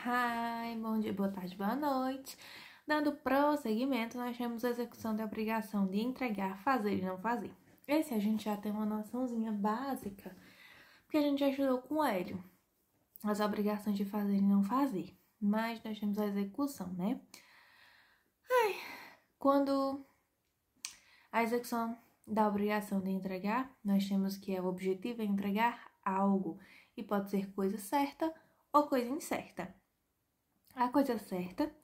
Hi, bom dia, boa tarde, boa noite. Dando prosseguimento, nós temos a execução da obrigação de entregar, fazer e não fazer. Esse a gente já tem uma noçãozinha básica, porque a gente já estudou com o Hélio as obrigações de fazer e não fazer. Mas nós temos a execução, né? Quando a execução da obrigação de entregar, nós temos que o objetivo é entregar algo, e pode ser coisa certa ou coisa incerta. A coisa certa,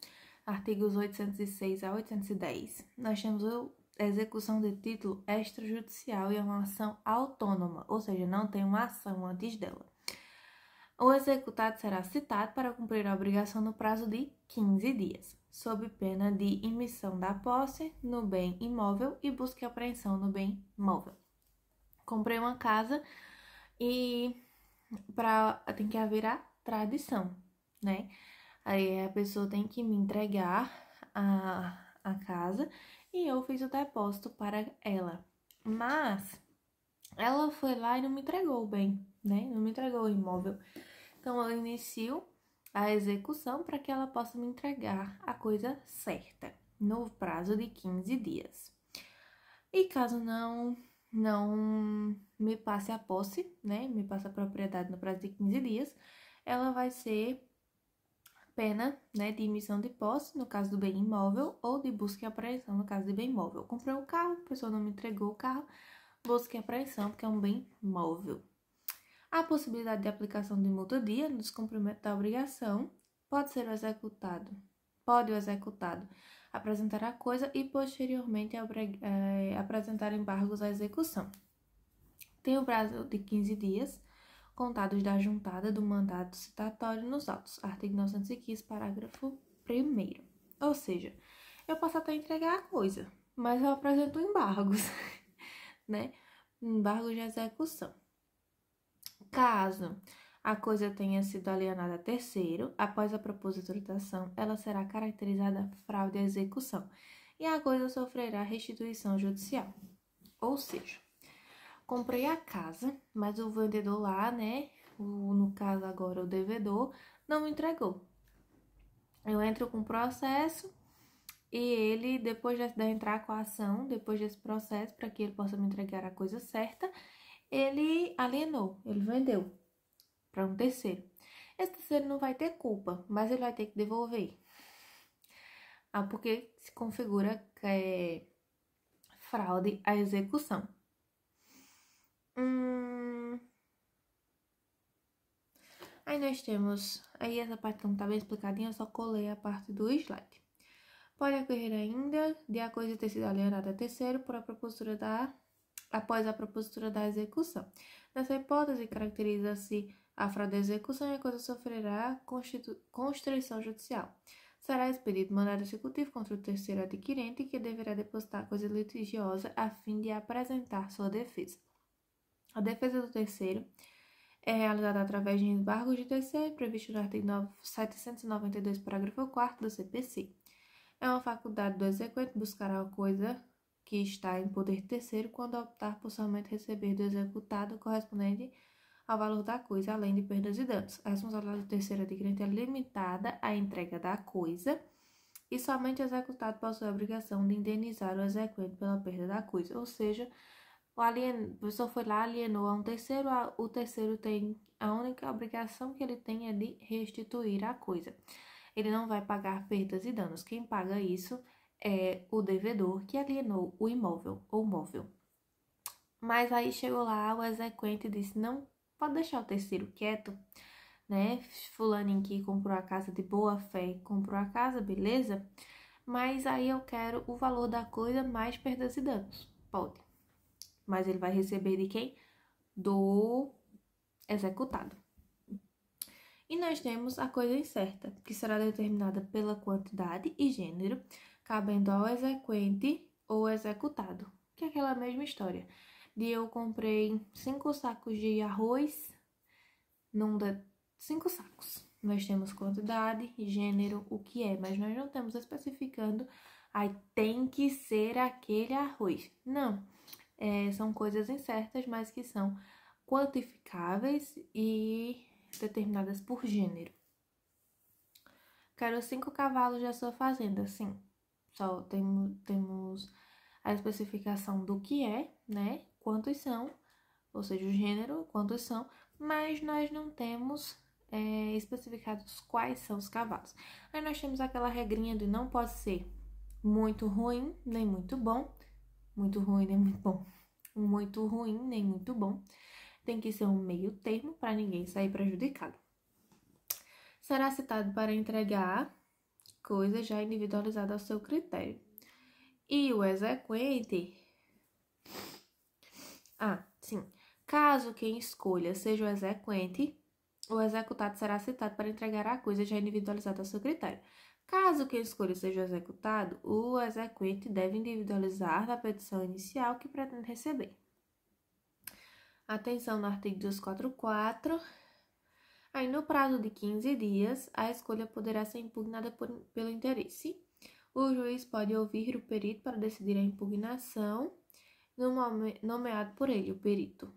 artigos 806 a 810, nós temos a execução de título extrajudicial e é uma ação autônoma, ou seja, não tem uma ação antes dela. O executado será citado para cumprir a obrigação no prazo de 15 dias, sob pena de imissão da posse no bem imóvel e busca e apreensão no bem móvel. Comprei uma casa e tem que haver a tradição, né? Aí a pessoa tem que me entregar a casa e eu fiz o depósito para ela. Mas ela foi lá e não me entregou o bem, né? Não me entregou o imóvel. Então eu inicio a execução para que ela possa me entregar a coisa certa no prazo de 15 dias. E caso não me passe a posse, né? Me passe a propriedade no prazo de 15 dias, ela vai ser pena, né, de emissão de posse, no caso do bem imóvel, ou de busca e apreensão, no caso de bem móvel. Eu comprei um carro, a pessoa não me entregou o carro, busca e apreensão, porque é um bem móvel. A possibilidade de aplicação de multa-dia no descumprimento da obrigação pode o executado apresentar a coisa e posteriormente apresentar embargos à execução. Tem o prazo de 15 dias, contados da juntada do mandato citatório nos autos, artigo 915, parágrafo 1º. Ou seja, eu posso até entregar a coisa, mas eu apresento embargos, né? Embargos de execução. Caso a coisa tenha sido alienada a terceiro, após a propositura da ação, ela será caracterizada fraude à execução e a coisa sofrerá restituição judicial. Ou seja, comprei a casa, mas o vendedor lá, né, no caso agora o devedor, não me entregou. Eu entro com o processo e ele, depois de entrar com a ação, depois desse processo, para que ele possa me entregar a coisa certa, ele alienou, ele vendeu para um terceiro. Esse terceiro não vai ter culpa, mas ele vai ter que devolver. Porque se configura que é fraude à execução. Aí nós temos, aí essa parte não tá bem explicadinha, eu só colei a parte do slide. Pode ocorrer ainda de a coisa ter sido alienada a terceiro após a propositura da execução. Nessa hipótese, caracteriza-se a fraude à execução e a coisa sofrerá constrição judicial. Será expedido mandado executivo contra o terceiro adquirente que deverá depositar a coisa litigiosa a fim de apresentar sua defesa. A defesa do terceiro é realizada através de embargos de terceiro, previsto no artigo 792, parágrafo 4º do CPC. É uma faculdade do exequente buscar a coisa que está em poder terceiro quando optar por somente receber do executado correspondente ao valor da coisa, além de perdas e danos. A responsabilidade do terceiro adquirente é limitada à entrega da coisa e somente o executado possui a obrigação de indenizar o exequente pela perda da coisa. Ou seja, a pessoa foi lá, alienou a um terceiro, o terceiro tem a única obrigação que ele tem é de restituir a coisa. Ele não vai pagar perdas e danos. Quem paga isso é o devedor que alienou o imóvel ou móvel. Mas aí chegou lá o exequente e disse, não, pode deixar o terceiro quieto, né? Fulaninho que comprou a casa de boa fé, comprou a casa, beleza? Mas aí eu quero o valor da coisa mais perdas e danos. Pode. Mas ele vai receber de quem? Do executado. E nós temos a coisa incerta, que será determinada pela quantidade e gênero, cabendo ao exequente ou executado, que é aquela mesma história. De eu comprei 5 sacos de arroz, 5 sacos. Nós temos quantidade, gênero, o que é, mas nós não estamos especificando, aí tem que ser aquele arroz. Não, são coisas incertas, mas que são quantificáveis e determinadas por gênero. Quero 5 cavalos da sua fazenda, sim. Só temos a especificação do que é, né? Quantos são, ou seja, o gênero, quantos são, mas nós não temos especificados quais são os cavalos. Aí nós temos aquela regrinha de não pode ser muito ruim, nem muito bom. Muito ruim, nem muito bom. Muito ruim, nem muito bom. Tem que ser um meio termo para ninguém sair prejudicado. Será citado para entregar coisa já individualizada ao seu critério. E o exequente... sim. Caso quem escolha seja o exequente, o executado será citado para entregar a coisa já individualizada ao seu critério. Caso quem escolha seja o executado, o exequente deve individualizar na petição inicial que pretende receber. Atenção no artigo 244. Aí, no prazo de 15 dias, a escolha poderá ser impugnada pelo interesse. O juiz pode ouvir o perito para decidir a impugnação nomeado por ele, o perito.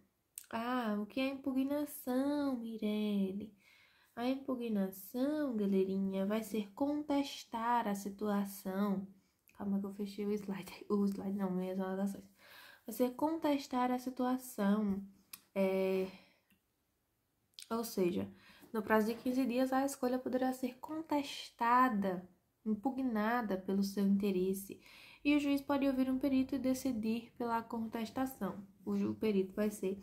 O que é impugnação, Mirelle? A impugnação, galerinha, vai ser contestar a situação. Calma que eu fechei o slide. O slide não, minhas anotações. Vai ser contestar a situação. Ou seja, no prazo de 15 dias, a escolha poderá ser contestada, impugnada pelo seu interesse. E o juiz pode ouvir um perito e decidir pela contestação. O perito vai ser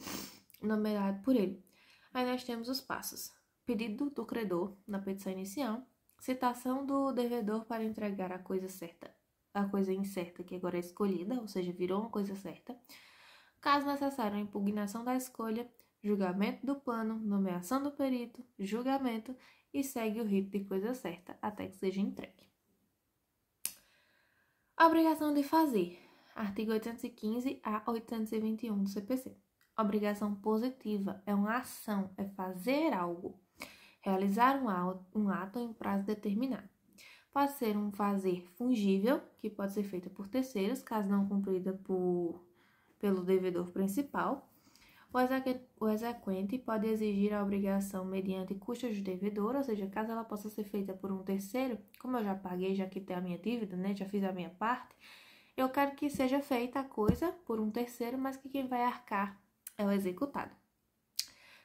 nomeado por ele. Aí nós temos os passos. Pedido do credor na petição inicial. Citação do devedor para entregar a coisa certa. A coisa incerta que agora é escolhida, ou seja, virou uma coisa certa. Caso necessário, a impugnação da escolha, julgamento do plano, nomeação do perito, julgamento e segue o rito de coisa certa até que seja entregue. Obrigação de fazer. Artigo 815 a 821 do CPC. Obrigação positiva é uma ação, é fazer algo. Realizar um ato em prazo determinado. Pode ser um fazer fungível, que pode ser feita por terceiros, caso não cumprida pelo devedor principal. O exequente pode exigir a obrigação mediante custos do devedor, ou seja, caso ela possa ser feita por um terceiro, como eu já paguei, já quitei a minha dívida, né, já fiz a minha parte, eu quero que seja feita a coisa por um terceiro, mas que quem vai arcar é o executado.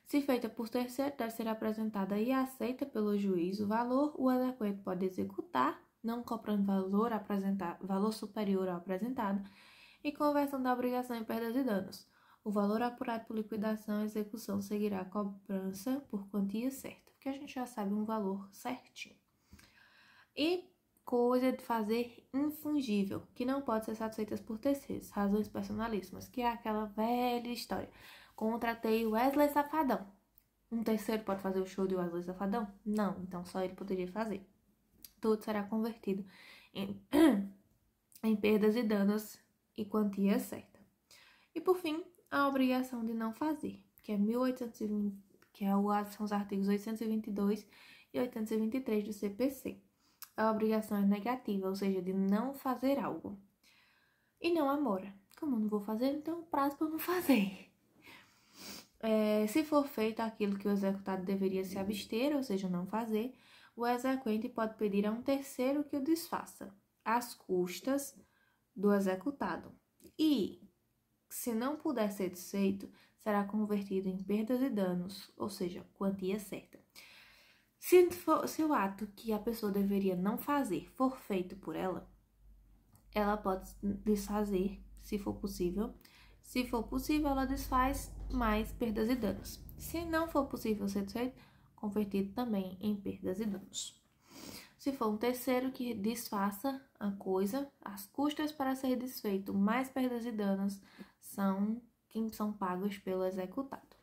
Se feita por terceiro, deve ser apresentada e aceita pelo juiz o valor, o exequente pode executar, não cobrando valor superior ao apresentado, e conversão da obrigação em perdas e danos. O valor apurado por liquidação e execução seguirá a cobrança por quantia certa, porque a gente já sabe um valor certinho. E coisa de fazer infungível, que não pode ser satisfeita por terceiros, razões personalíssimas, que é aquela velha história. Contratei o Wesley Safadão. Um terceiro pode fazer o show de Wesley Safadão? Não, então só ele poderia fazer. Tudo será convertido em perdas e danos e quantia certa. E por fim, a obrigação de não fazer, que é 1820, são os artigos 822 e 823 do CPC. A obrigação é negativa, ou seja, de não fazer algo. E não há mora. Como eu não vou fazer, então prazo para não fazer. Se for feito aquilo que o executado deveria se abster, ou seja, não fazer, o exequente pode pedir a um terceiro que o desfaça, às custas do executado. E, se não puder ser desfeito, será convertido em perdas e danos, ou seja, quantia certa. Se o ato que a pessoa deveria não fazer for feito por ela pode desfazer, se for possível. Se for possível, ela desfaz mais perdas e danos. Se não for possível ser desfeito, convertido também em perdas e danos. Se for um terceiro que desfaça a coisa, as custas para ser desfeito mais perdas e danos são pagos pelo executado.